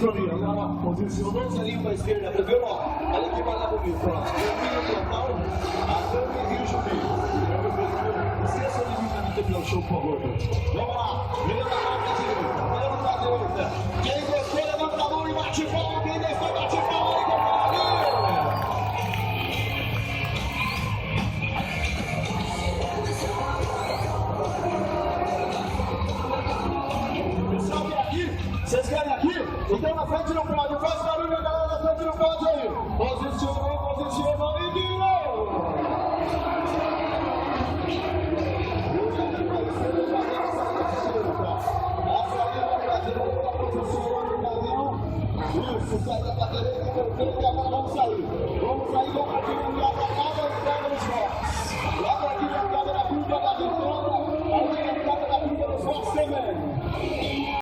sincronia. Agora, posicionou-se ali para a esquerda, preveu, ó. Olha aqui para lá comigo, pronto. Caminho total, a Dani e o Juninho. Esqueça de vir na terminar o show, por favor. Vamos lá. Melhor da marca direita. Melhor da direita. Quem gostou, levanta a mão e bate palma. Quem gostou, bate palma e comemora. Pessoal, quer aqui? Vocês querem aqui? Então na frente não pode. Faz barulho, a galera na frente não pode aí. Posicionou e virou. Isso, sai da bateria, vamos sair, vamos aqui.